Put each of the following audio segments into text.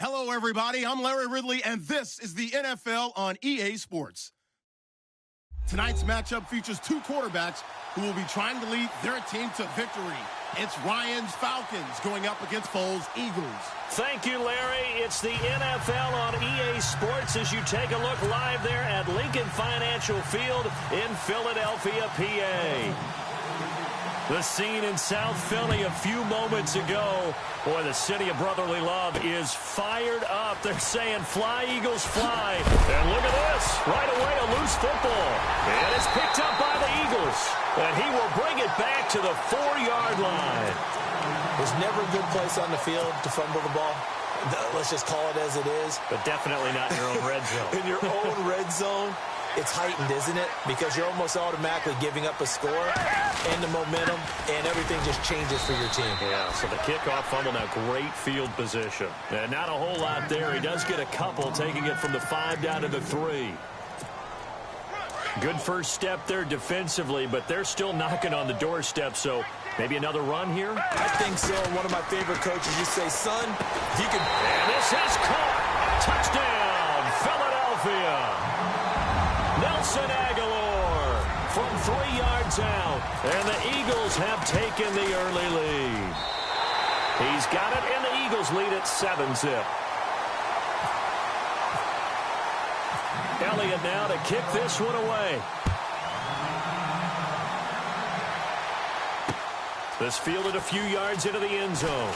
Hello, everybody. I'm Larry Ridley, and this is the NFL on EA Sports. Tonight's matchup features two quarterbacks who will be trying to lead their team to victory. It's Ryan's Falcons going up against Foles' Eagles. Thank you, Larry. It's the NFL on EA Sports as you take a look live there at Lincoln Financial Field in Philadelphia, PA. The scene in South Philly a few moments ago. Boy, the city of brotherly love is fired up. They're saying, fly, Eagles, fly. And look at this. Right away, a loose football. And it's picked up by the Eagles. And he will bring it back to the 4-yard line. There's never a good place on the field to fumble the ball. Let's just call it as it is. But definitely not in your own red zone. In your own red zone. It's heightened, isn't it? Because you're almost automatically giving up a score and the momentum, and everything just changes for your team. Yeah, so the kickoff fumble, now great field position. And not a whole lot there. He does get a couple, taking it from the 5 down to the 3. Good first step there defensively, but they're still knocking on the doorstep, so maybe another run here? I think so. One of my favorite coaches, you say, son, if you can... And this is caught. Touchdown, Philadelphia. Nelson Aguilar from 3 yards out, and the Eagles have taken the early lead. He's got it, and the Eagles lead at 7-zip. Elliott now to kick this one away. This fielded a few yards into the end zone.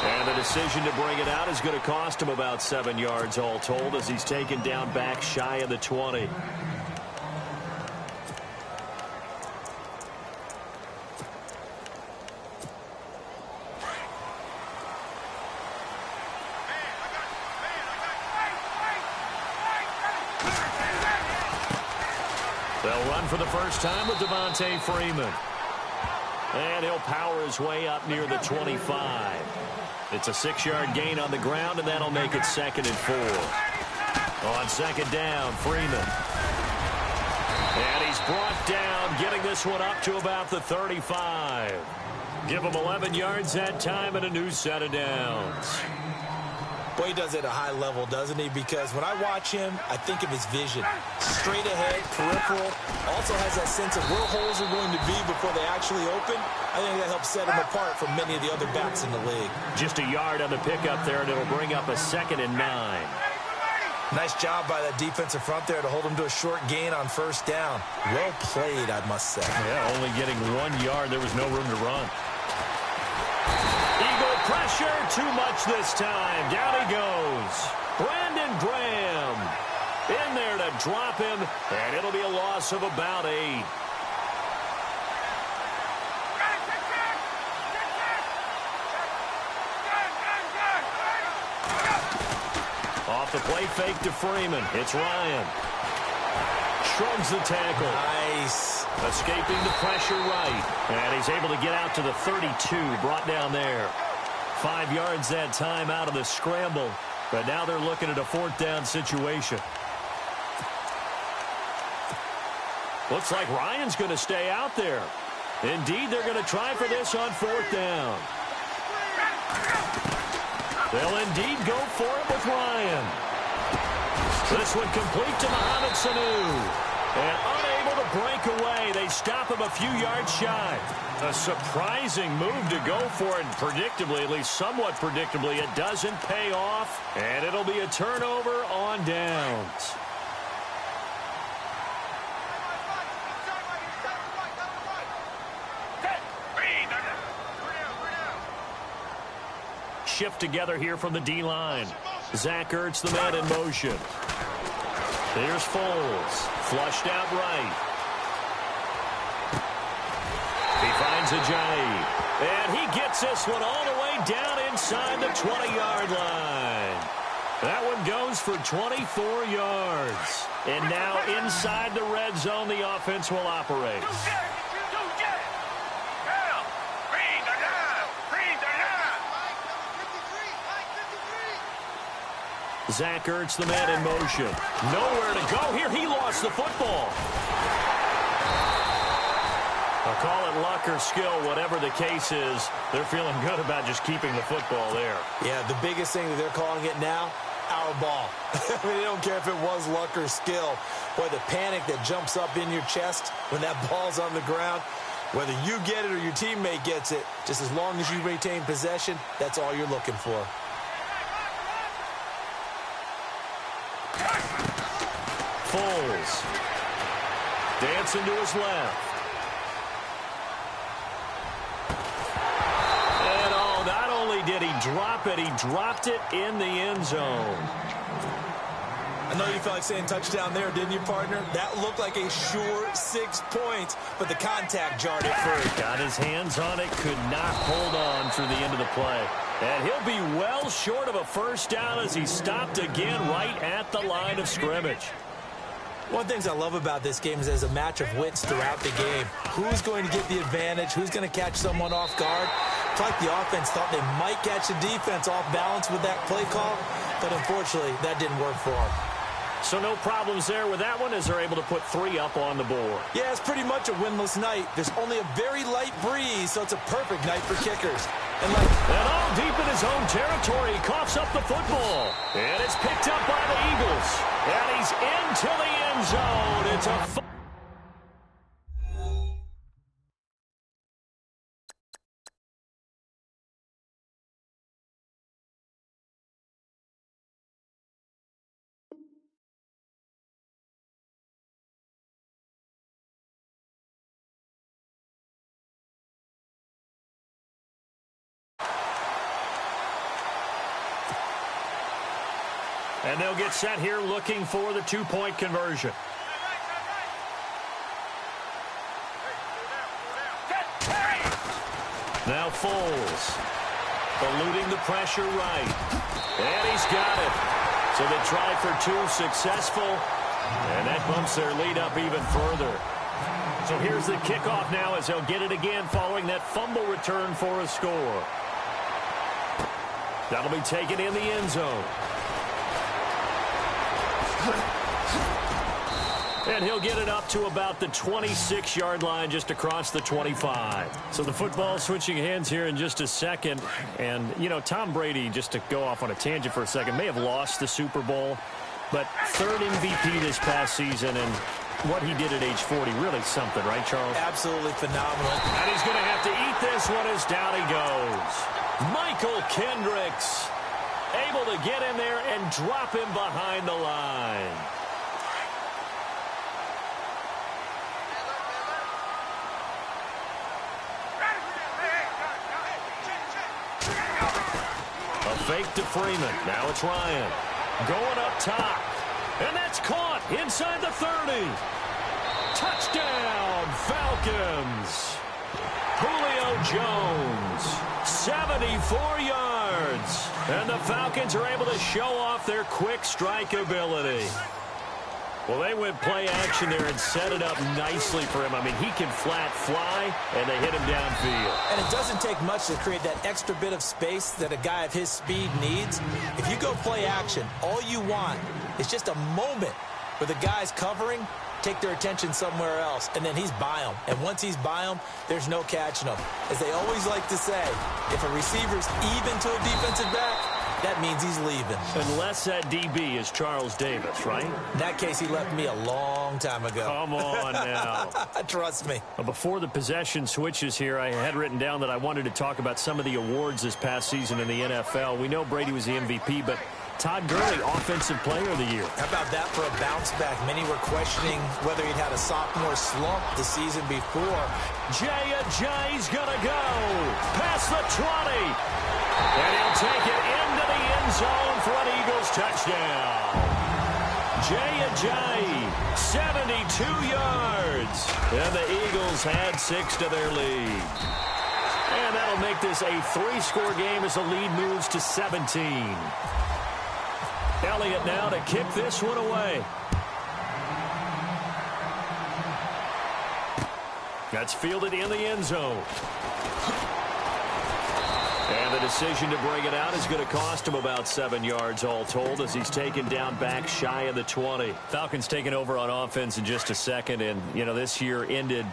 And the decision to bring it out is going to cost him about 7 yards all told as he's taken down back shy of the 20. They'll run for the first time with Devontae Freeman. And he'll power his way up near the 25. It's a 6-yard gain on the ground, and that'll make it 2nd and 4. On 2nd down, Freeman. And he's brought down, getting this one up to about the 35. Give him 11 yards that time and a new set of downs. Boy, he does it at a high level, doesn't he? Because when I watch him, I think of his vision. Straight ahead, peripheral. Also has that sense of where holes are going to be before they actually open. I think that helps set him apart from many of the other backs in the league. Just a yard on the pickup there, and it'll bring up a 2nd and 9. Nice job by that defensive front there to hold him to a short gain on 1st down. Well played, I must say. Yeah, only getting 1 yard. There was no room to run. Eagle pressure, too much this time. Down he goes. Brandon Graham in there to drop him, and it'll be a loss of about 8. Off the play fake to Freeman. It's Ryan. Shrugs the tackle. Nice. Escaping the pressure right. And he's able to get out to the 32. Brought down there. 5 yards that time out of the scramble. But now they're looking at a 4th down situation. Looks like Ryan's going to stay out there. Indeed, they're going to try for this on 4th down. They'll indeed go for it with Ryan. This one complete to Mohamed Sanu. And unable to break away. They stop him a few yards shy. A surprising move to go for it. Predictably, at least somewhat predictably, it doesn't pay off. And it'll be a turnover on downs. Shift together here from the D-line. Zach Ertz, the man in motion. Here's Foles. Flushed out right. He finds Ajayi. And he gets this one all the way down inside the 20-yard line. That one goes for 24 yards. And now inside the red zone, the offense will operate. Zach Ertz, the man in motion. Nowhere to go here. He lost the football. I'll call it luck or skill, whatever the case is. They're feeling good about just keeping the football there. Yeah, the biggest thing that they're calling it now, our ball. I mean, they don't care if it was luck or skill. Boy, the panic that jumps up in your chest when that ball's on the ground, whether you get it or your teammate gets it, just as long as you retain possession, that's all you're looking for. Foles. Dancing to his left. And oh, not only did he drop it, he dropped it in the end zone. I know you felt like saying touchdown there, didn't you, partner? That looked like a sure 6 points, but the contact jarred it free. Got his hands on it, could not hold on through the end of the play. And he'll be well short of a first down as he stopped again right at the line of scrimmage. One of the things I love about this game is there's a match of wits throughout the game. Who's going to get the advantage? Who's going to catch someone off guard? It's like the offense thought they might catch the defense off balance with that play call, but unfortunately, that didn't work for them. So no problems there with that one as they're able to put 3 up on the board. Yeah, it's pretty much a winless night. There's only a very light breeze, so it's a perfect night for kickers. And all deep in his own territory, he coughs up the football. And it's picked up by the Eagles. And he's into the end zone. It's a And they'll get set here looking for the 2-point conversion. Now Foles, eluding the pressure right. And he's got it. So they try for 2, successful. And that bumps their lead up even further. So here's the kickoff now as they'll get it again following that fumble return for a score. That'll be taken in the end zone. And he'll get it up to about the 26-yard line just across the 25. So the football switching hands here in just a second. And, you know, Tom Brady, just to go off on a tangent for a second, may have lost the Super Bowl. But 3rd MVP this past season, and what he did at age 40, really something, right, Charles? Absolutely phenomenal. And he's going to have to eat this one as down he goes. Michael Kendricks able to get in there and drop him behind the line. A fake to Freeman. Now it's Ryan. Going up top. And that's caught inside the 30. Touchdown, Falcons. Julio Jones, 74 yards. And the Falcons are able to show off their quick strike ability. Well, they went play action there and set it up nicely for him. I mean, he can flat fly, and they hit him downfield. And it doesn't take much to create that extra bit of space that a guy of his speed needs. If you go play action, all you want is just a moment where the guy's covering, take their attention somewhere else, and then he's by him. And once he's by him, there's no catching him. As they always like to say, if a receiver's even to a defensive back, that means he's leaving. Unless that DB is Charles Davis, right? In that case, he left me a long time ago. Come on now. Trust me. Before the possession switches here, I had written down that I wanted to talk about some of the awards this past season in the NFL. We know Brady was the MVP, but Todd Gurley, Offensive Player of the Year. How about that for a bounce back? Many were questioning whether he'd had a sophomore slump the season before. Jay's gonna go past the 20. And he'll take it into the end zone for an Eagles touchdown. Jay, 72 yards. And the Eagles had 6 to their lead. And that'll make this a 3-score game as the lead moves to 17. Elliott now to kick this one away. That's fielded in the end zone. And the decision to bring it out is going to cost him about 7 yards all told as he's taken down back shy of the 20. Falcons taking over on offense in just a second. And, you know, this year ended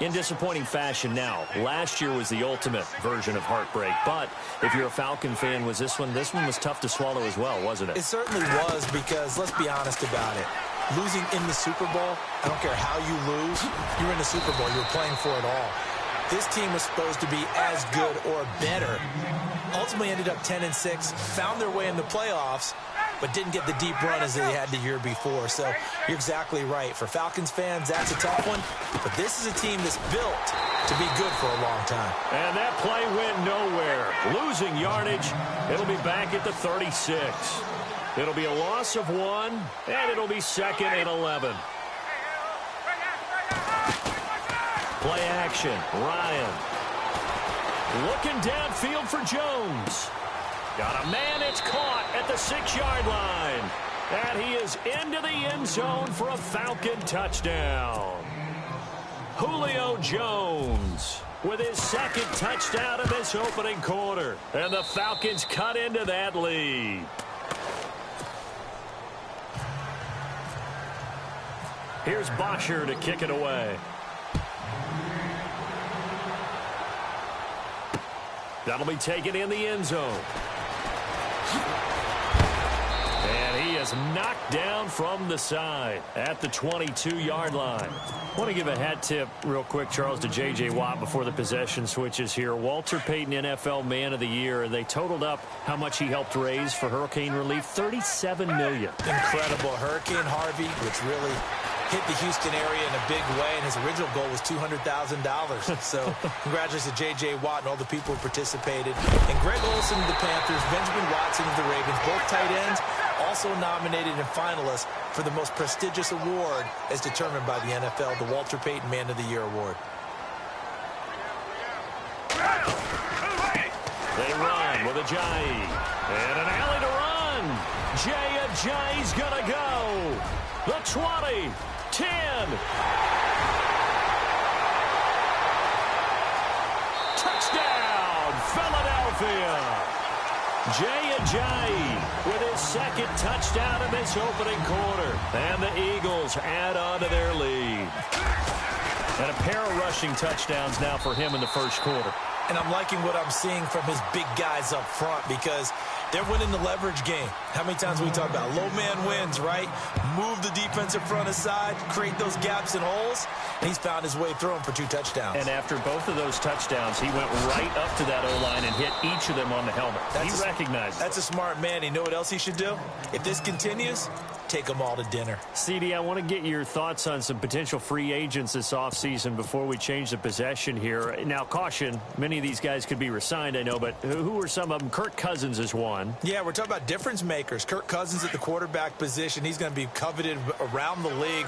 in disappointing fashion now. Last year was the ultimate version of heartbreak, but if you're a Falcon fan, this one was tough to swallow as well, wasn't it? It certainly was, because let's be honest about it. Losing in the Super Bowl, I don't care how you lose, you're in the Super Bowl. You're playing for it all. This team was supposed to be as good or better. Ultimately ended up 10-6, found their way in the playoffs, but didn't get the deep run as they had the year before. So you're exactly right. For Falcons fans, that's a tough one. But this is a team that's built to be good for a long time. And that play went nowhere. Losing yardage. It'll be back at the 36. It'll be a loss of 1, and it'll be 2nd and 11. Play action. Ryan. Looking downfield for Jones. Got a man, it's caught at the 6-yard line. And he is into the end zone for a Falcon touchdown. Julio Jones with his 2nd touchdown of this opening quarter. And the Falcons cut into that lead. Here's Bosher to kick it away. That'll be taken in the end zone. And he is knocked down from the side at the 22-yard line. I want to give a hat tip real quick, Charles, to J.J. Watt before the possession switches here. Walter Payton, NFL Man of the Year. They totaled up how much he helped raise for hurricane relief, $37 million. Incredible. Hurricane Harvey, which really hit the Houston area in a big way, and his original goal was $200,000. So congratulations to J.J. Watt and all the people who participated. And Greg Olsen of the Panthers, Benjamin Watson of the Ravens, both tight ends, also nominated and finalists for the most prestigious award as determined by the NFL, the Walter Payton Man of the Year Award. They run with Ajayi. And an alley to run. Jay Ajayi's going to go. The 20, 10. Touchdown, Philadelphia. Jay Ajayi with his 2nd touchdown in this opening quarter. And the Eagles add on to their lead. And a pair of rushing touchdowns now for him in the first quarter. And I'm liking what I'm seeing from his big guys up front, because they're winning the leverage game. How many times we talk about low man wins, right? Move the defensive front aside, create those gaps and holes, and he's found his way through them for 2 touchdowns. And after both of those touchdowns, he went right up to that O-line and hit each of them on the helmet. He recognized it. That's a smart man. You know what else he should do? If this continues, take them all to dinner. CD, I want to get your thoughts on some potential free agents this offseason before we change the possession here. Now, caution, many of these guys could be re-signed, I know, but who are some of them? Kirk Cousins is one. Yeah, we're talking about difference makers. Kirk Cousins at the quarterback position. He's going to be coveted around the league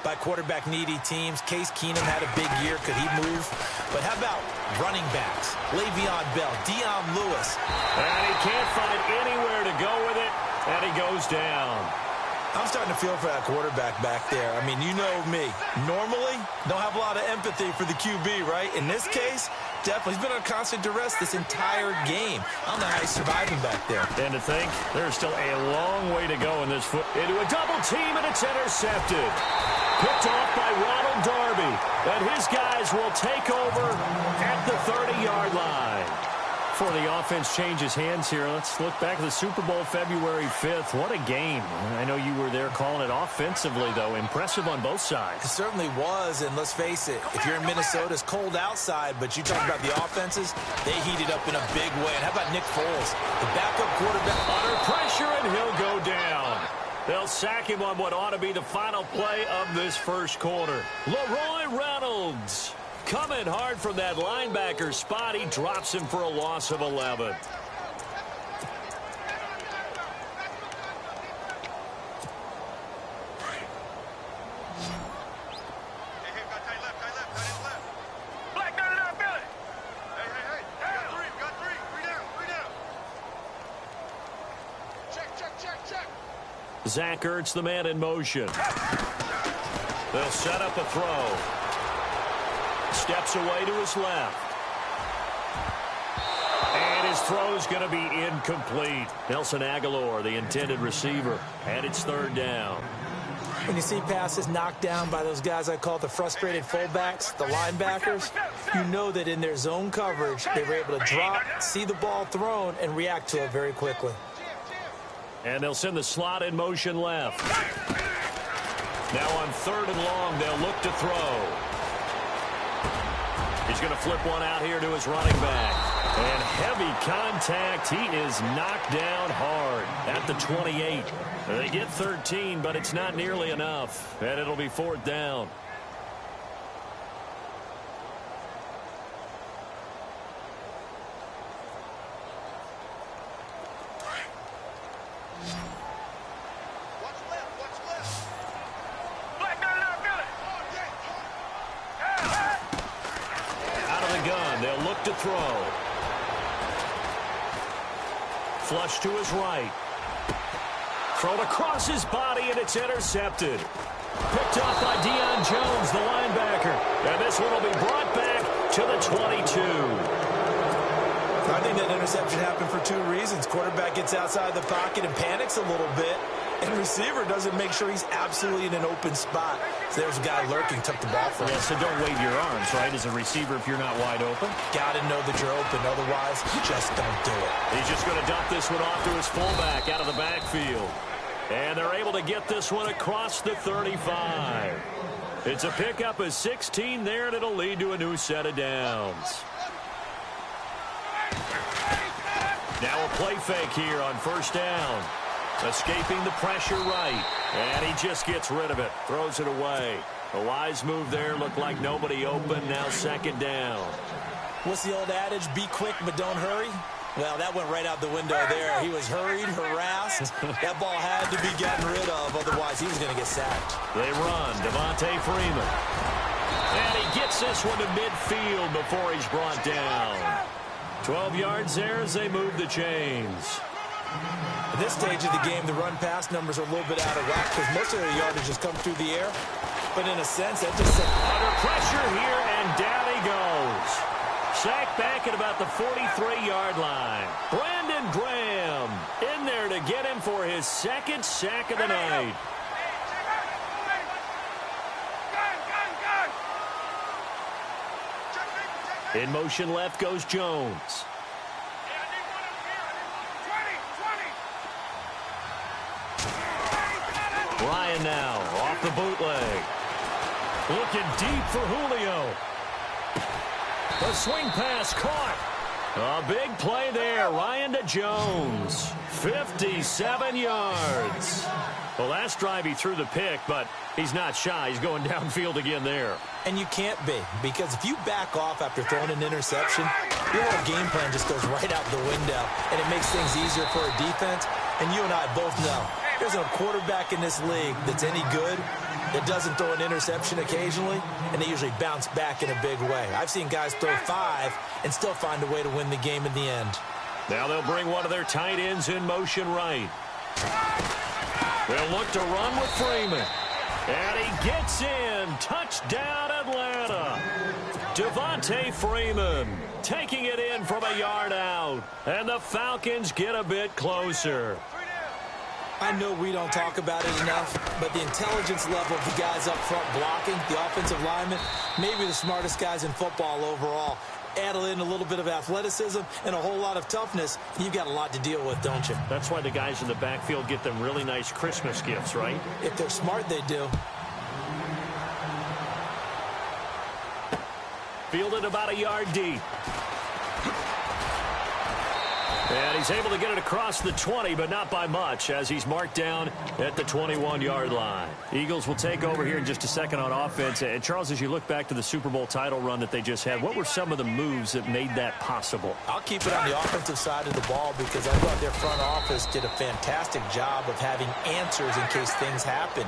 by quarterback-needy teams. Case Keenum had a big year. Could he move? But how about running backs? Le'Veon Bell, Dion Lewis. And he can't find anywhere to go with it, and he goes down. I'm starting to feel for that quarterback back there. I mean, you know me. Normally, don't have a lot of empathy for the QB, right? In this case, definitely. He's been under constant duress this entire game. I don't know how he's surviving back there. And to think, there's still a long way to go in this foot. Into a double team, and it's intercepted. Picked off by Ronald Darby. And his guys will take over at the 30-yard line. Before the offense changes hands here, let's look back at the Super Bowl February 5th. What a game. I know you were there calling it offensively, though. Impressive on both sides. It certainly was, and let's face it, if you're in Minnesota, it's cold outside, but you talk about the offenses, they heated up in a big way. And how about Nick Foles, the backup quarterback? Under pressure, and he'll go down. They'll sack him on what ought to be the final play of this first quarter. Leroy Reynolds coming hard from that linebacker spot. He drops him for a loss of 11. Zach Ertz, the man in motion. They'll set up a throw. Steps away to his left. And his throw is going to be incomplete. Nelson Aguilar, the intended receiver, and it's 3rd down. When you see passes knocked down by those guys I call the frustrated fullbacks, the linebackers, you know that in their zone coverage, they were able to drop, see the ball thrown, and react to it very quickly. And they'll send the slot in motion left. Now on 3rd and long, they'll look to throw. He's going to flip one out here to his running back. And heavy contact. He is knocked down hard at the 28. They get 13, but it's not nearly enough. And it'll be 4th down. They'll look to throw. Flush to his right. Thrown across his body, and it's intercepted. Picked off by Deion Jones, the linebacker. And this one will be brought back to the 22. I think that interception happened for 2 reasons. Quarterback gets outside the pocket and panics a little bit. And receiver doesn't make sure he's absolutely in an open spot. So there's a guy lurking, took the ball from him. Yeah, so don't wave your arms, right, as a receiver if you're not wide open. Got to know that you're open. Otherwise, just don't do it. He's just going to dump this one off to his fullback out of the backfield. And they're able to get this one across the 35. It's a pickup of 16 there, and it'll lead to a new set of downs. Now a play fake here on 1st down. Escaping the pressure right. And he just gets rid of it. Throws it away. A wise move there. Looked like nobody open. Now 2nd down. What's the old adage? Be quick, but don't hurry. Well, that went right out the window there. He was hurried, harassed. That ball had to be gotten rid of. Otherwise, he was going to get sacked. They run. Devontae Freeman. And he gets this one to midfield before he's brought down. 12 yards there as they move the chains. At this stage of the game, the run-pass numbers are a little bit out of whack because most of their yardage has come through the air. But in a sense, that just said under pressure here, and down he goes. Sacked back at about the 43-yard line. Brandon Graham in there to get him for his 2nd sack of the night. In motion left goes Jones. Ryan now off the bootleg. Looking deep for Julio. The swing pass caught. A big play there. Ryan to Jones. 57 yards. The last drive he threw the pick, but he's not shy. He's going downfield again there. And you can't be, because if you back off after throwing an interception, your whole game plan just goes right out the window, and it makes things easier for a defense. And you and I both know there's no quarterback in this league that's any good that doesn't throw an interception occasionally, and they usually bounce back in a big way. I've seen guys throw 5 and still find a way to win the game in the end. Now they'll bring one of their tight ends in motion right. They'll look to run with Freeman. And he gets in. Touchdown, Atlanta. Devontae Freeman taking it in from a yard out. And the Falcons get a bit closer. I know we don't talk about it enough, but the intelligence level of the guys up front blocking, the offensive linemen, maybe the smartest guys in football overall. Add in a little bit of athleticism and a whole lot of toughness, you've got a lot to deal with, don't you? That's why the guys in the backfield get them really nice Christmas gifts, right? If they're smart, they do. Fielded about a yard deep. And he's able to get it across the 20, but not by much, as he's marked down at the 21-yard line. Eagles will take over here in just a second on offense. And, Charles, as you look back to the Super Bowl title run that they just had, what were some of the moves that made that possible? I'll keep it on the offensive side of the ball because I thought their front office did a fantastic job of having answers in case things happen.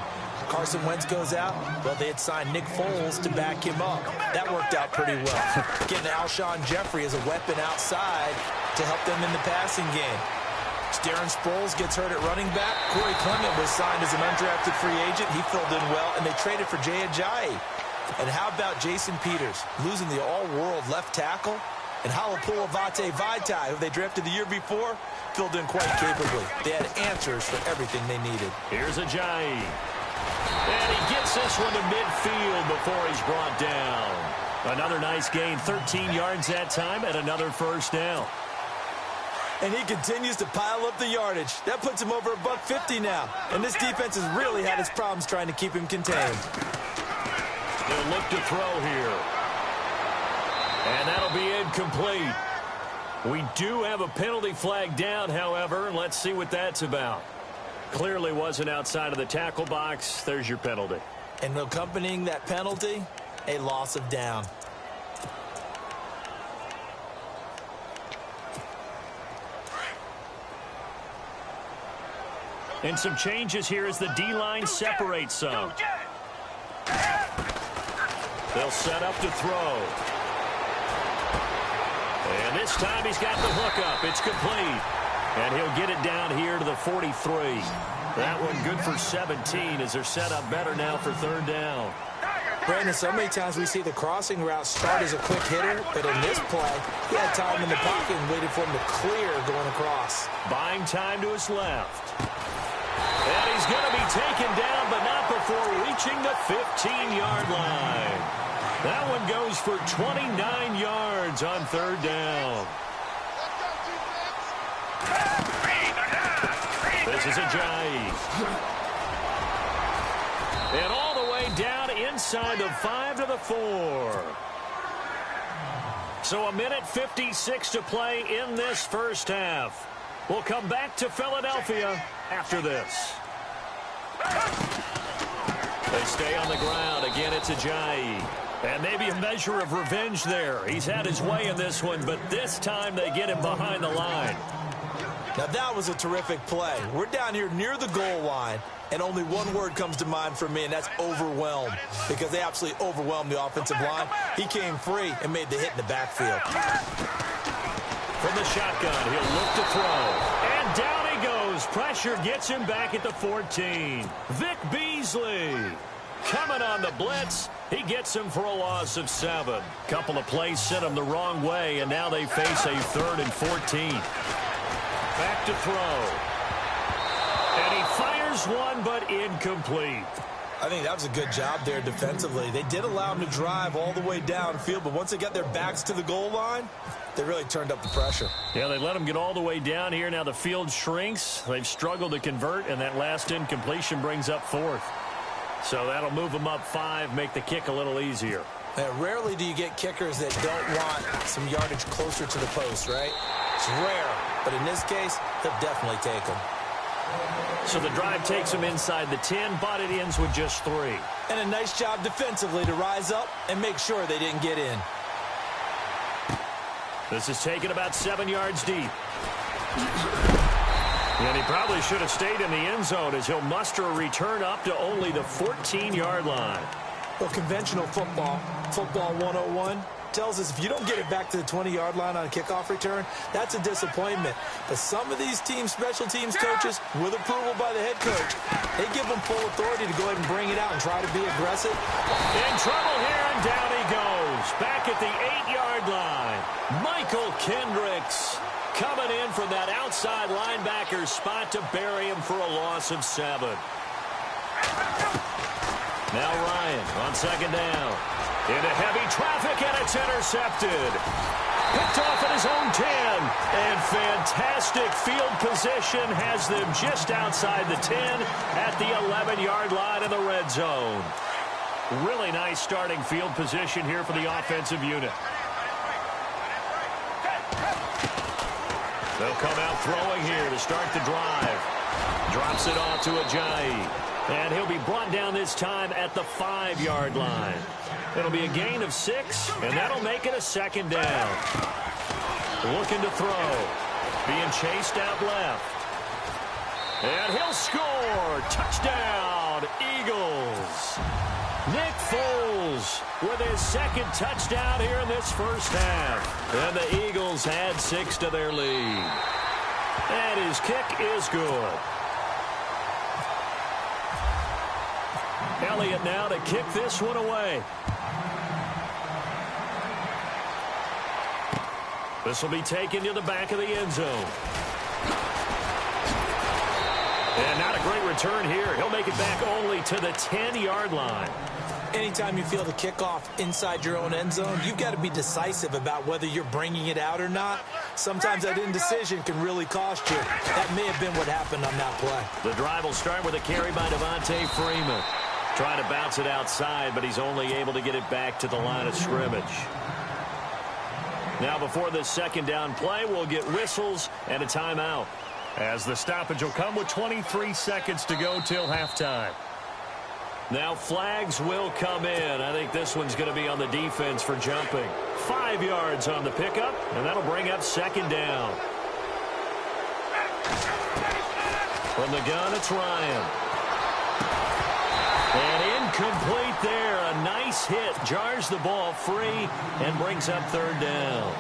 Carson Wentz goes out, well, they had signed Nick Foles to back him up. That worked out pretty well. Getting Alshon Jeffrey as a weapon outside to help them in the passing game. Darren Sproles gets hurt at running back. Corey Clement was signed as an undrafted free agent. He filled in well, and they traded for Jay Ajayi. And how about Jason Peters losing the all-world left tackle? And Halapoulivaati Vaitai, who they drafted the year before, filled in quite capably. They had answers for everything they needed. Here's Ajayi. And he gets this one to midfield before he's brought down. Another nice gain, 13 yards that time, and another first down. And he continues to pile up the yardage. That puts him over $150 now. And this defense has really had its problems trying to keep him contained. They'll look to throw here. And that'll be incomplete. We do have a penalty flag down, however. Let's see what that's about. Clearly wasn't outside of the tackle box. There's your penalty. And accompanying that penalty, a loss of down. And some changes here as the D-line separates some. They'll set up to throw. And this time he's got the hookup. It's complete. And he'll get it down here to the 43. That one good for 17 as they're set up better now for third down. Brandon, so many times we see the crossing route start as a quick hitter, but in this play, he had time in the pocket and waited for him to clear going across. Buying time to his left. And he's going to be taken down, but not before reaching the 15-yard line. That one goes for 29 yards on third down. This is Ajayi. And all the way down inside the 5 to the 4. So 1:56 to play in this first half. We'll come back to Philadelphia after this. They stay on the ground. Again, it's Ajayi. And maybe a measure of revenge there. He's had his way in this one, but this time they get him behind the line. Now, that was a terrific play. We're down here near the goal line, and only one word comes to mind for me, and that's overwhelmed, because they absolutely overwhelmed the offensive line. He came free and made the hit in the backfield. From the shotgun, he'll look to throw. And down he goes. Pressure gets him back at the 14. Vic Beasley coming on the blitz. He gets him for a loss of 7. Couple of plays sent him the wrong way, and now they face a 3rd and 14. Back to throw. And he fires one, but incomplete. I think that was a good job there defensively. They did allow him to drive all the way downfield, but once they got their backs to the goal line, they really turned up the pressure. Yeah, they let him get all the way down here. Now the field shrinks. They've struggled to convert, and that last incompletion brings up 4th. So that'll move them up 5, make the kick a little easier. Now, rarely do you get kickers that don't want some yardage closer to the post, right? It's rare, but in this case, they'll definitely take them. So the drive takes them inside the 10, but it ends with just 3. And a nice job defensively to rise up and make sure they didn't get in. This is taken about 7 yards deep. And he probably should have stayed in the end zone as he'll muster a return up to only the 14-yard line. Well, conventional football 101, tells us if you don't get it back to the 20-yard line on a kickoff return, that's a disappointment. But some of these special teams coaches, with approval by the head coach, they give them full authority to go ahead and bring it out and try to be aggressive. In trouble here, and down he goes. Back at the 8-yard line. Michael Kendricks coming in from that outside linebacker spot to bury him for a loss of 7. Now Ryan on second down. Into heavy traffic, and it's intercepted. Picked off at his own 10. And fantastic field position has them just outside the 10 at the 11-yard line in the red zone. Really nice starting field position here for the offensive unit. They'll come out throwing here to start the drive. Drops it off to Ajayi. And he'll be brought down this time at the 5-yard line. It'll be a gain of 6, and that'll make it a second down. Looking to throw. Being chased out left. And he'll score. Touchdown, Eagles. Nick Foles with his second touchdown here in this first half. And the Eagles add 6 to their lead. And his kick is good. Elliott now to kick this one away. This will be taken to the back of the end zone. And not a great return here. He'll make it back only to the 10-yard line. Anytime you feel the kickoff inside your own end zone, you've got to be decisive about whether you're bringing it out or not. Sometimes that indecision can really cost you. That may have been what happened on that play. The drive will start with a carry by Devontae Freeman. Trying to bounce it outside, but he's only able to get it back to the line of scrimmage. Now before this second down play, we'll get whistles and a timeout, as the stoppage will come with 23 seconds to go till halftime. Now flags will come in. I think this one's going to be on the defense for jumping. 5 yards on the pickup, and that'll bring up second down. From the gun, it's Ryan. And incomplete there. A nice hit. Jars the ball free and brings up third down.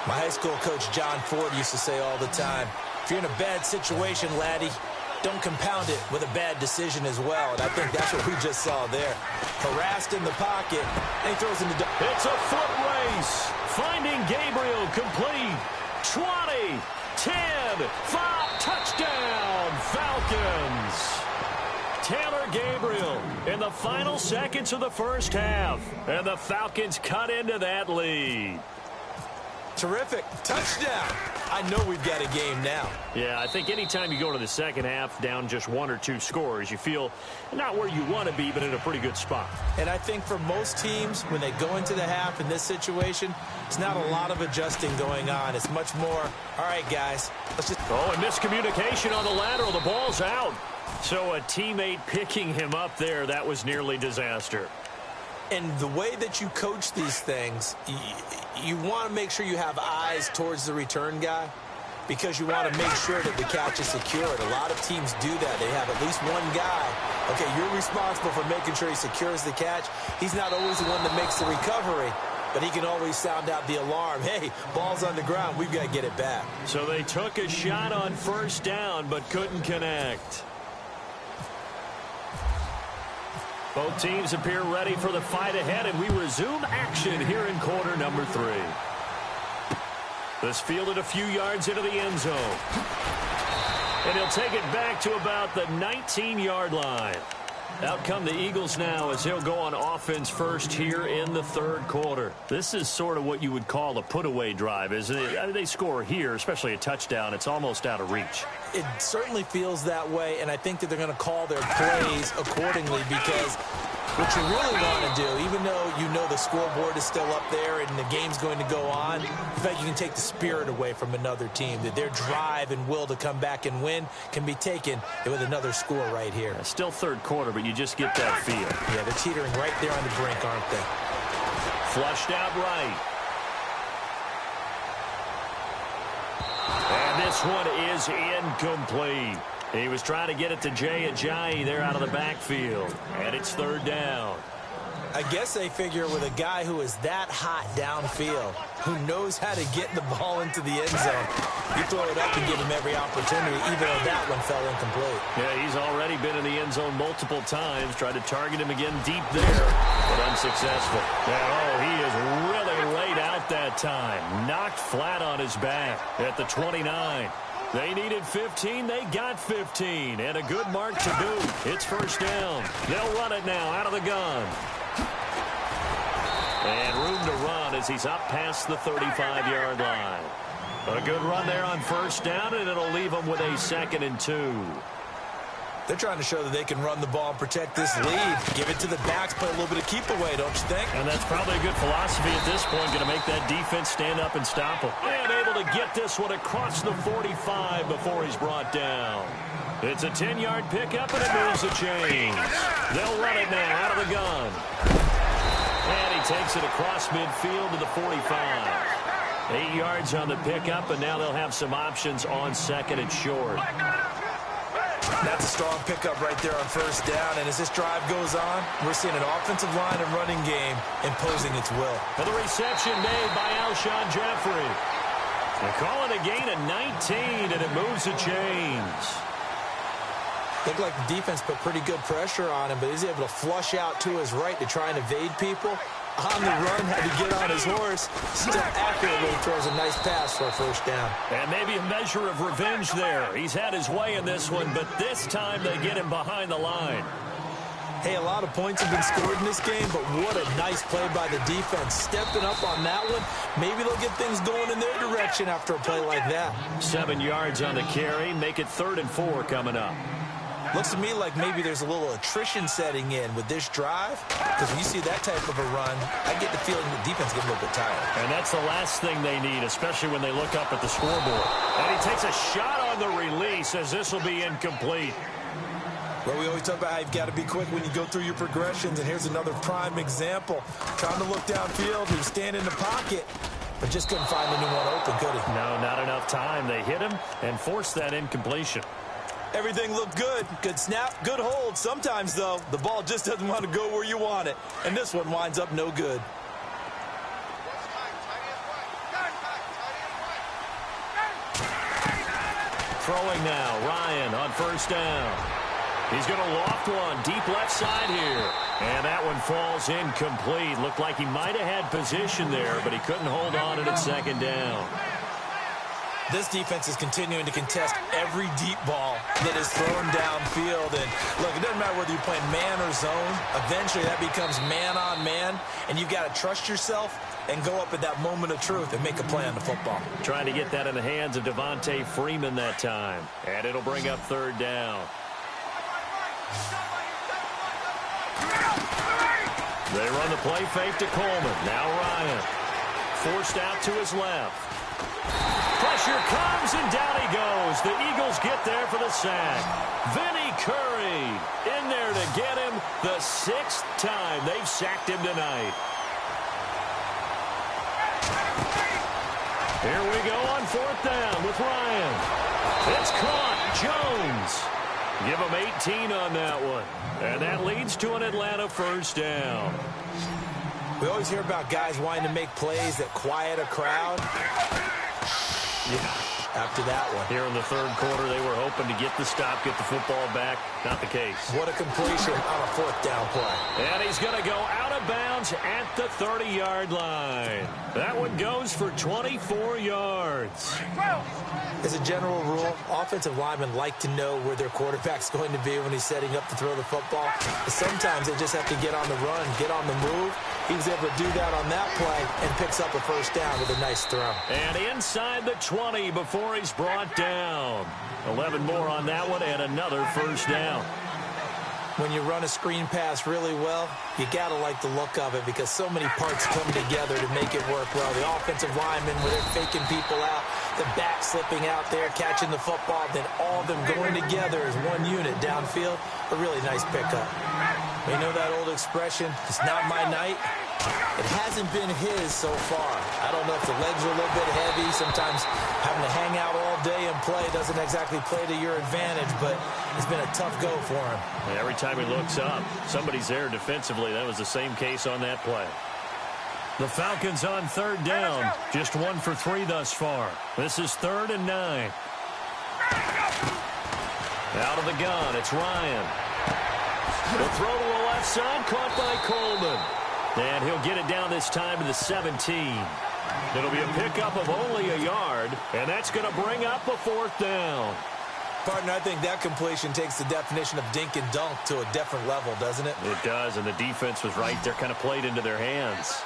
My high school coach, John Ford, used to say all the time, if you're in a bad situation, laddie, don't compound it with a bad decision as well. And I think that's what we just saw there. Harassed in the pocket, and he throws into... It's a foot race. Finding Gabriel complete. 20, 10, 5, touchdown, Falcons. Taylor Gabriel in the final seconds of the first half. And the Falcons cut into that lead. Terrific. Touchdown. I know we've got a game now. Yeah, I think anytime you go to the second half down just 1 or 2 scores, you feel not where you want to be, but in a pretty good spot. And I think for most teams, when they go into the half in this situation, it's not a lot of adjusting going on. It's much more, all right, guys, let's just... Oh, and miscommunication on the lateral. The ball's out. So a teammate picking him up there, that was nearly disaster. And the way that you coach these things, you want to make sure you have eyes towards the return guy, because you want to make sure that the catch is secured. A lot of teams do that. They have at least one guy. Okay, you're responsible for making sure he secures the catch. He's not always the one that makes the recovery, but he can always sound out the alarm. Hey, ball's on the ground. We've got to get it back. So they took a shot on first down, but couldn't connect. Both teams appear ready for the fight ahead, and we resume action here in quarter number 3. This fielded a few yards into the end zone. And he'll take it back to about the 19-yard line. Out come the Eagles now as he'll go on offense first here in the third quarter. This is sort of what you would call a put-away drive, isn't it? I mean, they score here, especially a touchdown. It's almost out of reach. It certainly feels that way, and I think that they're going to call their plays accordingly, because what you really want to do, even though you know the scoreboard is still up there and the game's going to go on, in fact, you can take the spirit away from another team, that their drive and will to come back and win can be taken with another score right here. Still third quarter, but you just get that feel. Yeah, they're teetering right there on the brink, aren't they? Flushed out right. And this one is incomplete. He was trying to get it to Jay Ajayi there out of the backfield. And it's third down. I guess they figure with a guy who is that hot downfield, who knows how to get the ball into the end zone, you throw it up and give him every opportunity, even though that one fell incomplete. Yeah, he's already been in the end zone multiple times. Tried to target him again deep there, but unsuccessful. And, oh, he is really laid out that time. Knocked flat on his back at the 29. They needed 15. They got 15. And a good mark to boot. It's first down. They'll run it now out of the gun. And room to run as he's up past the 35-yard line. A good run there on first down, and it'll leave him with a 2nd and 2. They're trying to show that they can run the ball and protect this lead. Give it to the backs, play a little bit of keep away, don't you think? And that's probably a good philosophy at this point, going to make that defense stand up and stop him. And able to get this one across the 45 before he's brought down. It's a 10-yard pickup, and it moves the chains. They'll run it now out of the gun. And he takes it across midfield to the 45. 8 yards on the pickup, and now they'll have some options on 2nd and short. That's a strong pickup right there on first down, and as this drive goes on, we're seeing an offensive line and running game imposing its will. For the reception made by Alshon Jeffrey. They call it a gain of 19, and it moves the chains. Looked like the defense put pretty good pressure on him, but he's able to flush out to his right to try and evade people. on the run, had to get on his horse. Still accurately throws a nice pass for a first down. And maybe a measure of revenge there. He's had his way in this one, but this time they get him behind the line. Hey, a lot of points have been scored in this game, but what a nice play by the defense. Stepping up on that one, maybe they'll get things going in their direction after a play like that. 7 yards on the carry, make it 3rd and 4 coming up. Looks to me like maybe there's a little attrition setting in with this drive, because when you see that type of a run, I get the feeling the defense gets a little bit tired. And that's the last thing they need, especially when they look up at the scoreboard. And he takes a shot on the release as this will be incomplete. Well, we always talk about how you've got to be quick when you go through your progressions, and here's another prime example. Trying to look downfield, he was standing in the pocket, but just couldn't find anyone open, could he? No, not enough time. They hit him and forced that incompletion. Everything looked good. Good snap, good hold. Sometimes, though, the ball just doesn't want to go where you want it, and this one winds up no good. Throwing now, Ryan on first down. He's going to loft one deep left side here. And that one falls incomplete. Looked like he might have had position there, but he couldn't hold on to it 2nd down. This defense is continuing to contest every deep ball that is thrown downfield. And, look, it doesn't matter whether you're playing man or zone. Eventually, that becomes man-on-man, and you've got to trust yourself and go up at that moment of truth and make a play on the football. Trying to get that in the hands of Devontae Freeman that time. And it'll bring up 3rd down. They run the play fake to Coleman. Now Ryan. Forced out to his left. Pressure comes, and down he goes. The Eagles get there for the sack. Vinny Curry in there to get him the 6th time they've sacked him tonight. Here we go on 4th down with Ryan. It's caught. Jones. Give him 18 on that one. And that leads to an Atlanta first down. We always hear about guys wanting to make plays that quiet a crowd. Yeah, after that one. Here in the 3rd quarter, they were hoping to get the stop, get the football back. Not the case. What a completion on a 4th down play. And he's going to go out of bounds at the 30-yard line. That one goes for 24 yards. As a general rule, offensive linemen like to know where their quarterback's going to be when he's setting up to throw the football. But sometimes they just have to get on the run, get on the move. He was able to do that on that play and picks up a first down with a nice throw. And inside the 20 before he's brought down. 11 more on that one and another first down. When you run a screen pass really well, you got to like the look of it because so many parts come together to make it work well. The offensive linemen, where they're faking people out, the back slipping out there, catching the football, then all of them going together as one unit downfield. A really nice pickup. You know that old expression, it's not my night? It hasn't been his so far. I don't know if the legs are a little bit heavy. Sometimes having to hang out all day and play doesn't exactly play to your advantage, but it's been a tough go for him. Every time he looks up, somebody's there defensively. That was the same case on that play. The Falcons on 3rd down. Just 1 for 3 thus far. This is 3rd and 9. Out of the gun, it's Ryan. The throw to the left side, caught by Coleman. And he'll get it down this time to the 17. It'll be a pickup of only a yard, and that's going to bring up a 4th down. Partner, I think that completion takes the definition of dink and dunk to a different level, doesn't it? It does, and the defense was right there, kind of played into their hands.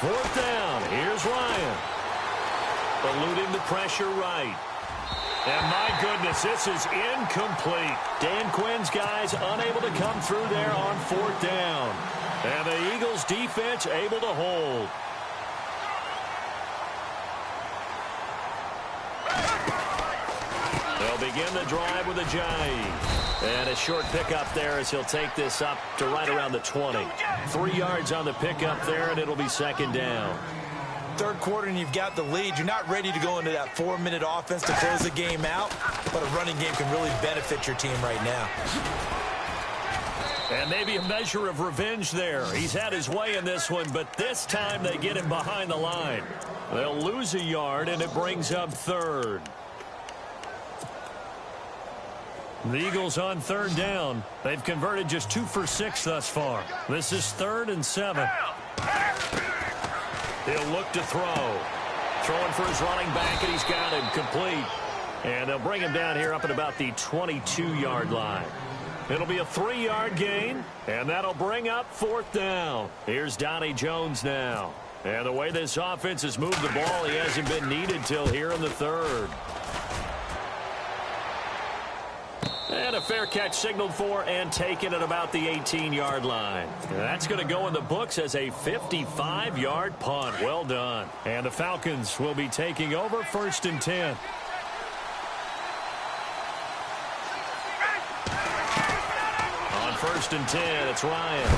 4th down, here's Ryan. Eluding the pressure right. And my goodness, this is incomplete. Dan Quinn's guys unable to come through there on 4th down. And the Eagles defense able to hold. They'll begin the drive with a Ajayi. And a short pickup there as he'll take this up to right around the 20. 3 yards on the pickup there, and it'll be 2nd down. 3rd quarter and you've got the lead. You're not ready to go into that 4-minute offense to close the game out, but a running game can really benefit your team right now. And maybe a measure of revenge there. He's had his way in this one, but this time they get him behind the line. They'll lose a yard, and it brings up 3rd. The Eagles on third down. They've converted just 2 for 6 thus far. This is 3rd and 7. He'll look to throw. Throwing for his running back, and he's got him complete. And they'll bring him down here up at about the 22-yard line. It'll be a 3-yard gain, and that'll bring up 4th down. Here's Donnie Jones now. And the way this offense has moved the ball, he hasn't been needed till here in the 3rd. And a fair catch signaled for and taken at about the 18-yard line. That's going to go in the books as a 55-yard punt. Well done. And the Falcons will be taking over 1st and 10. On 1st and 10, it's Ryan.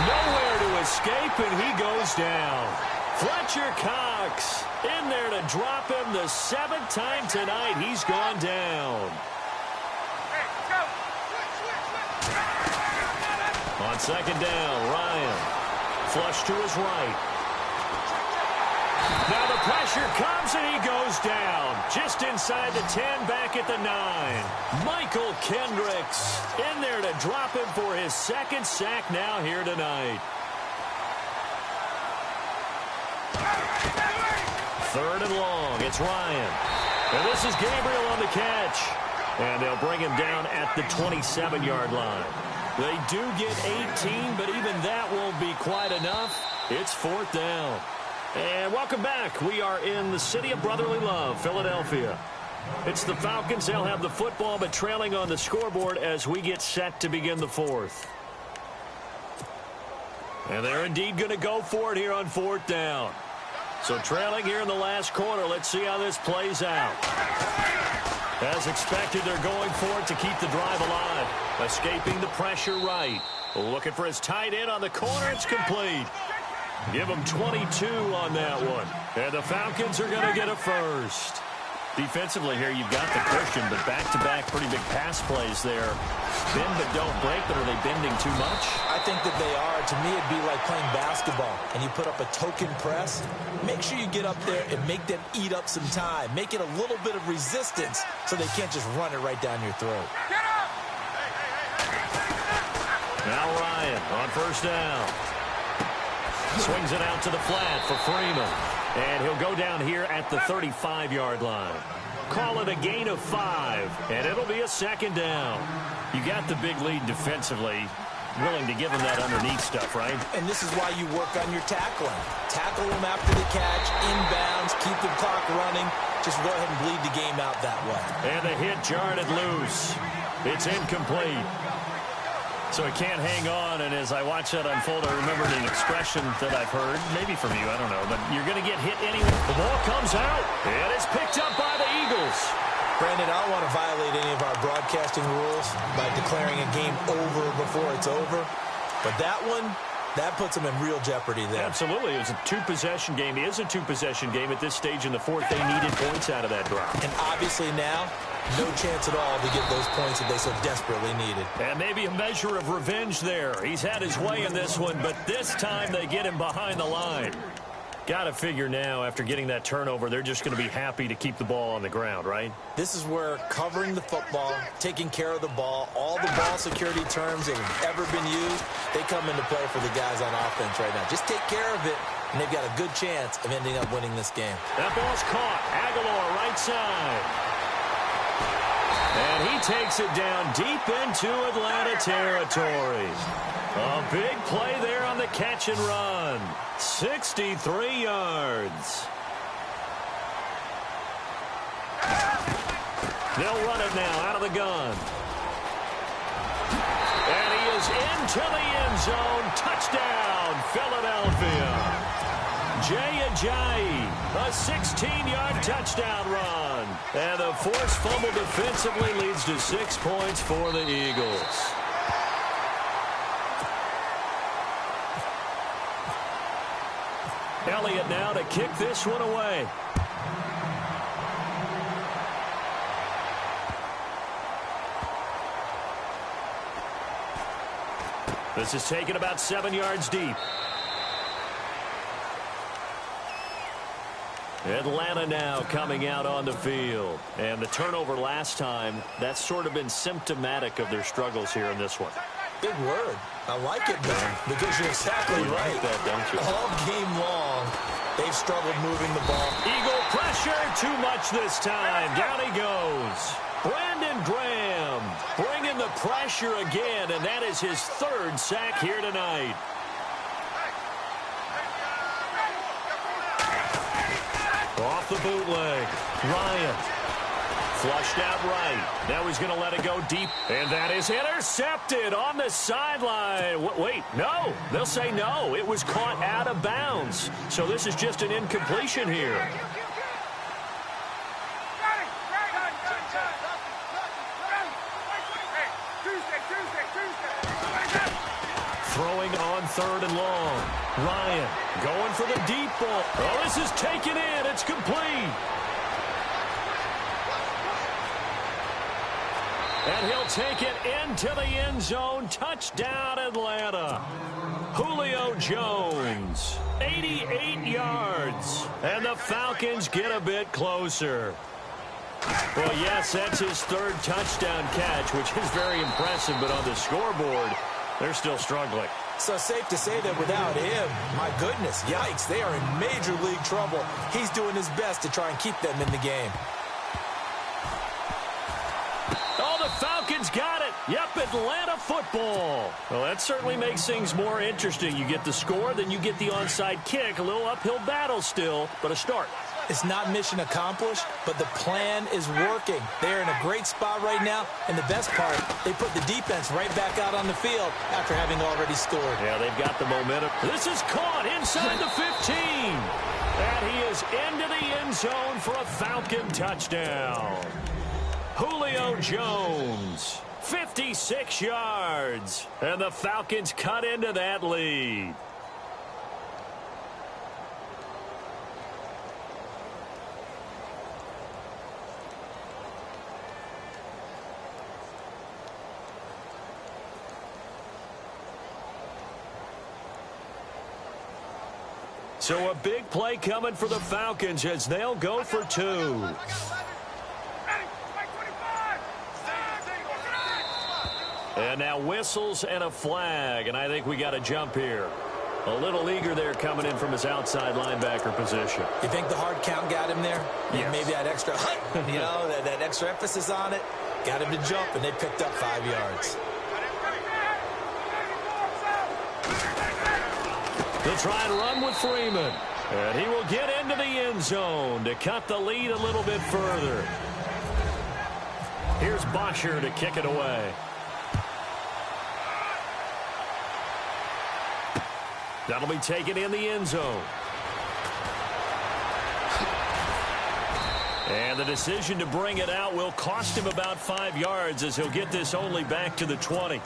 Nowhere to escape, and he goes down. Fletcher Cox in there to drop him the 7th time tonight. He's gone down. On 2nd down, Ryan. Flush to his right. Now the pressure comes, and he goes down. Just inside the 10, back at the 9. Michael Kendricks in there to drop him for his 2nd sack now here tonight. 3rd and long, it's Ryan. And this is Gabriel on the catch. And they'll bring him down at the 27-yard line. They do get 18, but even that won't be quite enough. It's 4th down. And welcome back. We are in the city of brotherly love, Philadelphia. It's the Falcons. They'll have the football, but trailing on the scoreboard as we get set to begin the 4th. And they're indeed going to go for it here on 4th down. So trailing here in the last quarter. Let's see how this plays out. As expected, they're going for it to keep the drive alive. Escaping the pressure right. Looking for his tight end on the corner. It's complete. Give him 22 on that one. And the Falcons are going to get a first. Defensively here, you've got the cushion, but back-to-back pretty big pass plays there. Bend but don't break, but are they bending too much? I think that they are. To me, it'd be like playing basketball, and you put up a token press. Make sure you get up there and make them eat up some time. Make it a little bit of resistance so they can't just run it right down your throat. Now Ryan on 1st down. Swings it out to the flat for Freeman. And he'll go down here at the 35-yard line. Call it a gain of 5, and it'll be a 2nd down. You got the big lead defensively. Willing to give him that underneath stuff, right? And this is why you work on your tackling. Tackle them after the catch, inbounds, keep the clock running. Just go ahead and bleed the game out that way. And the hit jarred it loose. It's incomplete. So he can't hang on, and as I watch that unfold, I remembered an expression that I've heard, maybe from you, I don't know, but you're going to get hit anyway. The ball comes out, and it's picked up by the Eagles. Brandon, I don't want to violate any of our broadcasting rules by declaring a game over before it's over, but that one, that puts them in real jeopardy there. Absolutely. It was a 2-possession game. It is a 2-possession game at this stage in the 4th. They needed points out of that drive. And obviously now, no chance at all to get those points that they so desperately needed. And maybe a measure of revenge there. He's had his way in this one, but this time they get him behind the line. Got to figure now, after getting that turnover, they're just going to be happy to keep the ball on the ground, right? This is where covering the football, taking care of the ball, all the ball security terms that have ever been used, they come into play for the guys on offense right now. Just take care of it, and they've got a good chance of ending up winning this game. That ball's caught. Aguilar, right side. And he takes it down deep into Atlanta territory. A big play there on the catch and run. 63 yards. They'll run it now out of the gun. And he is into the end zone. Touchdown, Philadelphia. Jay Ajayi, a 16-yard touchdown run. And the forced fumble defensively leads to 6 points for the Eagles. Elliott now to kick this one away. This is taken about 7 yards deep. Atlanta now coming out on the field. And the turnover last time, that's sort of been symptomatic of their struggles here in this one. Big word. I like it, man, because you're exactly right. Like that, don't you? All game long, they've struggled moving the ball. Eagle pressure, too much this time. Down he goes. Brandon Graham bringing the pressure again, and that is his third sack here tonight. Off the bootleg. Ryan. Flushed out right. Now he's going to let it go deep. And that is intercepted on the sideline. Wait, no. They'll say no. It was caught out of bounds. So this is just an incompletion here. Throwing on 3rd and long. Ryan going for the deep ball. Oh, this is taken in. It's complete. And he'll take it into the end zone. Touchdown, Atlanta. Julio Jones, 88 yards. And the Falcons get a bit closer. Well, yes, that's his 3rd touchdown catch, which is very impressive. But on the scoreboard, they're still struggling. So safe to say that without him, my goodness, yikes, they are in major league trouble. He's doing his best to try and keep them in the game. Oh, the Falcons got it. Yep, Atlanta football. Well, that certainly makes things more interesting. You get the score, then you get the onside kick. A little uphill battle still, but a start. It's not mission accomplished, but the plan is working. They're in a great spot right now, and the best part, they put the defense right back out on the field after having already scored. Yeah, they've got the momentum. This is caught inside the 15. And he is into the end zone for a Falcon touchdown. Julio Jones, 56 yards. And the Falcons cut into that lead. So a big play coming for the Falcons as they'll go for 2. And now whistles and a flag, and I think we got a jump here. A little eager there coming in from his outside linebacker position. You think the hard count got him there? Yes. Maybe that extra, that extra emphasis on it got him to jump, and they picked up 5 yards. They'll try and run with Freeman. And he will get into the end zone to cut the lead a little bit further. Here's Bosher to kick it away. That'll be taken in the end zone. And the decision to bring it out will cost him about 5 yards as he'll get this only back to the 20.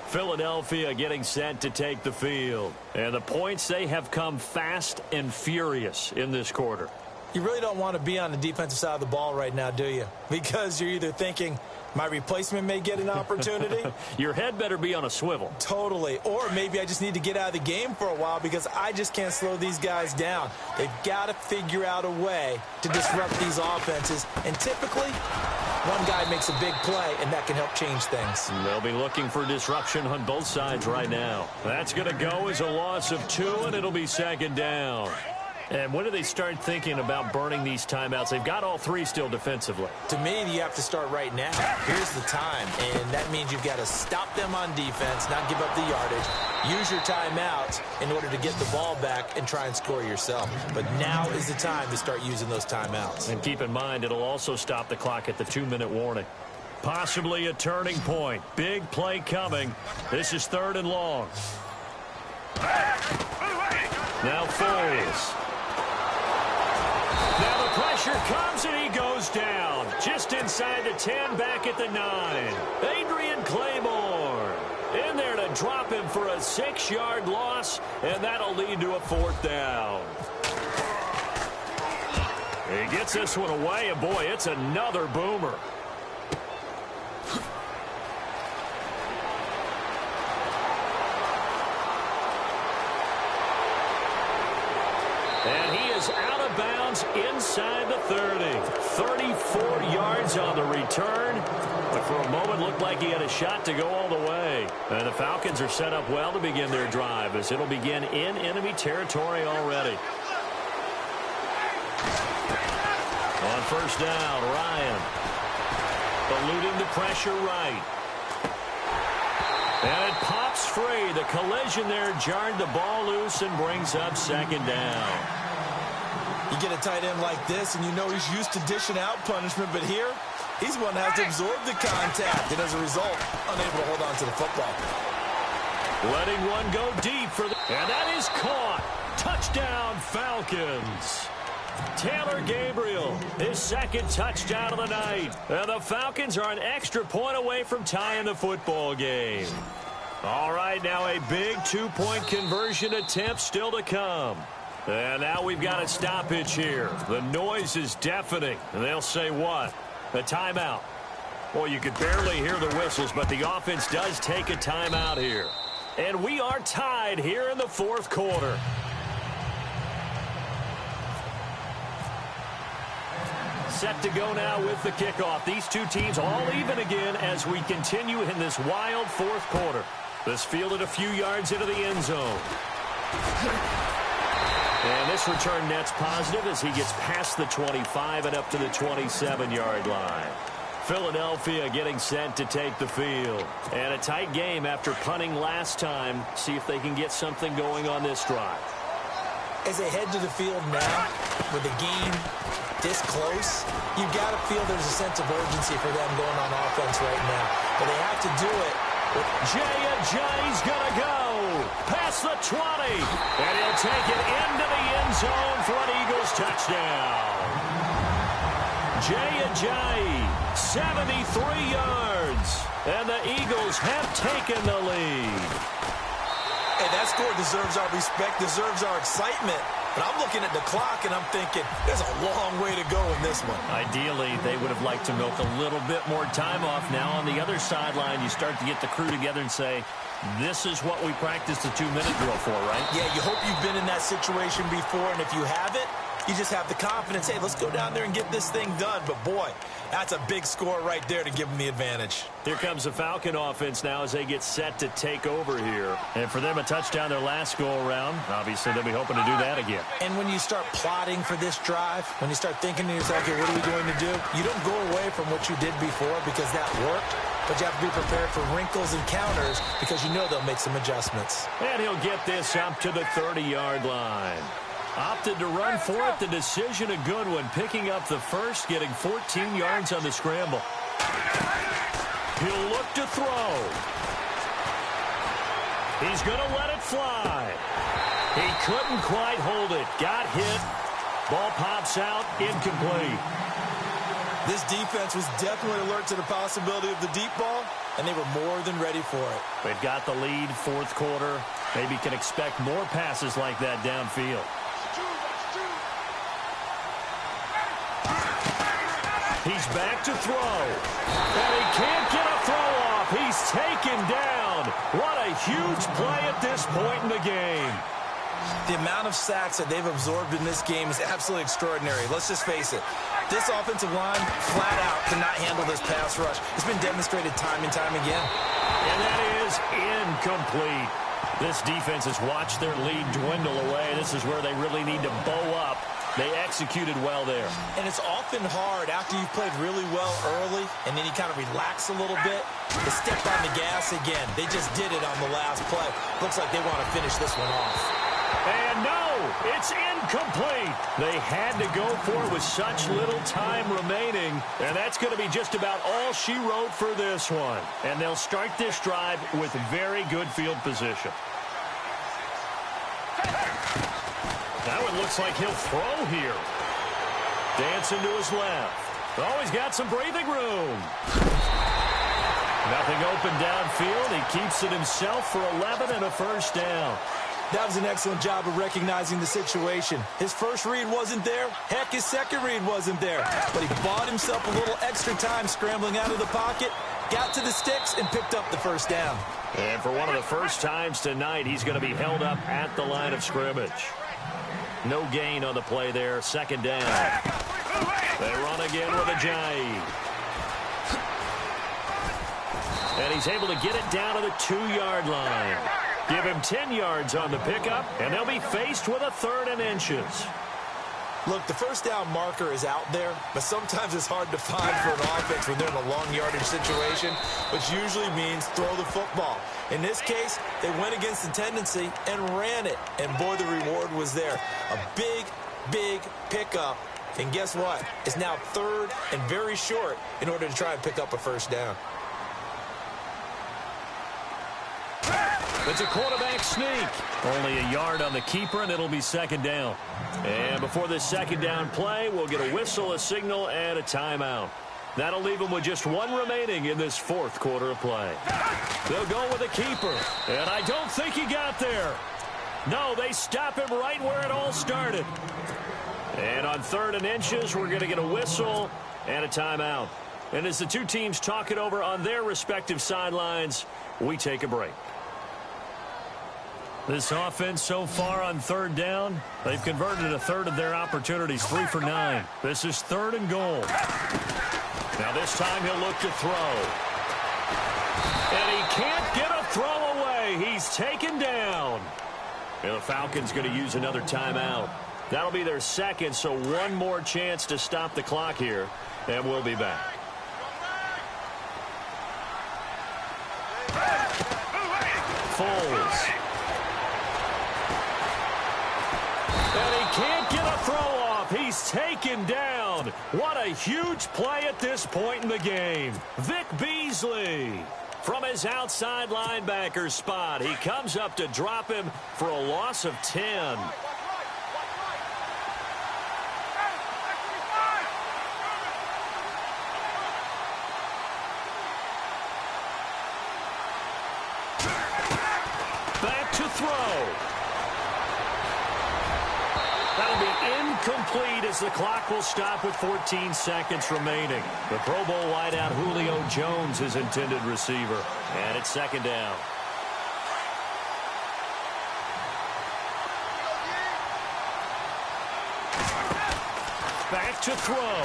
Philadelphia getting set to take the field. And the points, they have come fast and furious in this quarter. You really don't want to be on the defensive side of the ball right now, do you? Because you're either thinking, my replacement may get an opportunity. Your head better be on a swivel. Totally. Or maybe I just need to get out of the game for a while because I just can't slow these guys down. They've got to figure out a way to disrupt these offenses. And typically, one guy makes a big play, and that can help change things. They'll be looking for disruption on both sides right now. That's going to go as a loss of 2, and it'll be 2nd down. And when do they start thinking about burning these timeouts? They've got all 3 still defensively. To me, you have to start right now. Here's the time, and that means you've got to stop them on defense, not give up the yardage. Use your timeouts in order to get the ball back and try and score yourself. But now is the time to start using those timeouts. And keep in mind, it'll also stop the clock at the 2-minute warning. Possibly a turning point. Big play coming. This is 3rd and long. Now Foles. Now the pressure comes and he goes down. Just inside the 10, back at the 9. Adrian Claymore in there to drop him for a 6-yard loss, and that'll lead to a 4th down. He gets this one away, and boy, it's another boomer. And he is out of bounds inside the 30. 34 yards on the return. But for a moment, looked like he had a shot to go all the way. And the Falcons are set up well to begin their drive, as it'll begin in enemy territory already. On first down, Ryan. Eluding the pressure right. And it pops free. The collision there jarred the ball loose and brings up second down. You get a tight end like this, and you know he's used to dishing out punishment, but here, he's one that has to absorb the contact, and as a result, unable to hold on to the football. Letting one go deep for the... And that is caught. Touchdown, Falcons. Taylor Gabriel, his second touchdown of the night. And the Falcons are an extra point away from tying the football game. All right, now a big two-point conversion attempt still to come. And now we've got a stoppage here. The noise is deafening. And they'll say what? A timeout. Well, you could barely hear the whistles, but the offense does take a timeout here. And we are tied here in the fourth quarter. Set to go now with the kickoff. These two teams all even again as we continue in this wild fourth quarter. This fielded a few yards into the end zone. And this return net's positive as he gets past the 25 and up to the 27-yard line. Philadelphia getting set to take the field. And a tight game after punting last time. See if they can get something going on this drive. As they head to the field now, with the game this close, you've got to feel there's a sense of urgency for them going on offense right now. But they have to do it. Jay's going to go past the 20. And he'll take it into the end zone for an Eagles touchdown. Jay, 73 yards. And the Eagles have taken the lead. Hey, that score deserves our respect, deserves our excitement. But I'm looking at the clock, and I'm thinking, there's a long way to go in this one. Ideally, they would have liked to milk a little bit more time off. Now, on the other sideline, you start to get the crew together and say, this is what we practiced the 2-minute drill for, right? Yeah, you hope you've been in that situation before, and if you haven't, you just have the confidence, hey, let's go down there and get this thing done. But, boy, that's a big score right there to give them the advantage. Here comes the Falcon offense now as they get set to take over here. And for them, a touchdown their last go-around. Obviously, they'll be hoping to do that again. And when you start plotting for this drive, when you start thinking to yourself, okay, what are we going to do? You don't go away from what you did before because that worked. But you have to be prepared for wrinkles and counters because you know they'll make some adjustments. And he'll get this up to the 30-yard line. Opted to run for it. The decision a good one. Picking up the first, getting 14 yards on the scramble. He'll look to throw. He's going to let it fly. He couldn't quite hold it. Got hit. Ball pops out. Incomplete. This defense was definitely alert to the possibility of the deep ball, and they were more than ready for it. They've got the lead, fourth quarter. Maybe can expect more passes like that downfield. He's back to throw. And he can't get a throw off. He's taken down. What a huge play at this point in the game. The amount of sacks that they've absorbed in this game is absolutely extraordinary. Let's just face it. This offensive line, flat out, cannot handle this pass rush. It's been demonstrated time and time again. And that is incomplete. This defense has watched their lead dwindle away. This is where they really need to bow up. They executed well there. And it's often hard after you've played really well early and then you kind of relax a little bit to step on the gas again. They just did it on the last play. Looks like they want to finish this one off. And no, it's incomplete. They had to go for it with such little time remaining. And that's going to be just about all she wrote for this one. And they'll start this drive with very good field position. Now it looks like he'll throw here. Dancing to his left. Oh, he's got some breathing room. Nothing open downfield. He keeps it himself for 11 and a first down. That was an excellent job of recognizing the situation. His first read wasn't there. Heck, his second read wasn't there. But he bought himself a little extra time scrambling out of the pocket, got to the sticks, and picked up the first down. And for one of the first times tonight, he's going to be held up at the line of scrimmage. No gain on the play there. Second down. They run again with a Jai. And he's able to get it down to the 2-yard line. Give him 10 yards on the pickup, and they'll be faced with a 3rd and inches. Look, the first down marker is out there, but sometimes it's hard to find for an offense when they're in a long yardage situation, which usually means throw the football. In this case, they went against the tendency and ran it, and boy, the reward was there. A big, big pickup, and guess what? It's now 3rd and very short in order to try and pick up a first down. It's a quarterback sneak. Only a yard on the keeper, and it'll be 2nd down. And before this 2nd down play, we'll get a whistle, a signal, and a timeout. That'll leave them with just 1 remaining in this 4th quarter of play. They'll go with a keeper, and I don't think he got there. No, they stop him right where it all started. And on 3rd and inches, we're going to get a whistle and a timeout. And as the two teams talk it over on their respective sidelines, we take a break. This offense so far on 3rd down, they've converted 1/3 of their opportunities, 3 for 9. This is 3rd and goal. Now this time he'll look to throw. And he can't get a throw away. He's taken down. And the Falcons going to use another timeout. That'll be their 2nd, so 1 more chance to stop the clock here, and we'll be back. Foles. And he can't get a throw off. He's taken down. What a huge play at this point in the game. Vic Beasley from his outside linebacker spot. He comes up to drop him for a loss of 10. Back to throw. That'll be incomplete as the clock will stop with 14 seconds remaining. The Pro Bowl wideout Julio Jones is intended receiver. And it's 2nd down. Back to throw.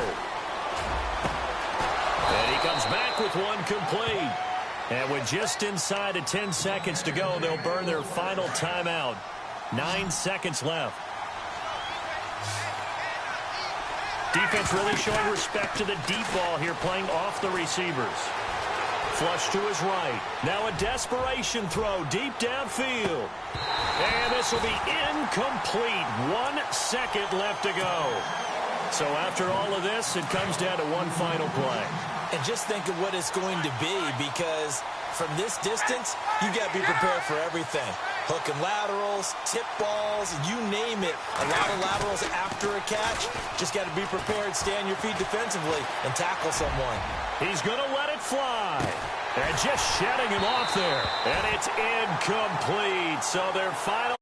And he comes back with 1 complete. And with just inside of 10 seconds to go, they'll burn their final timeout. 9 seconds left. Defense really showing respect to the deep ball here, playing off the receivers. Flush to his right. Now a desperation throw deep downfield. And this will be incomplete. 1 second left to go. So after all of this, it comes down to 1 final play. And just think of what it's going to be, because from this distance, you got to be prepared for everything. Hook and laterals, tip balls, you name it. A lot of laterals after a catch. Just got to be prepared, stay on your feet defensively, and tackle someone. He's going to let it fly. And just shedding him off there. And it's incomplete. So their final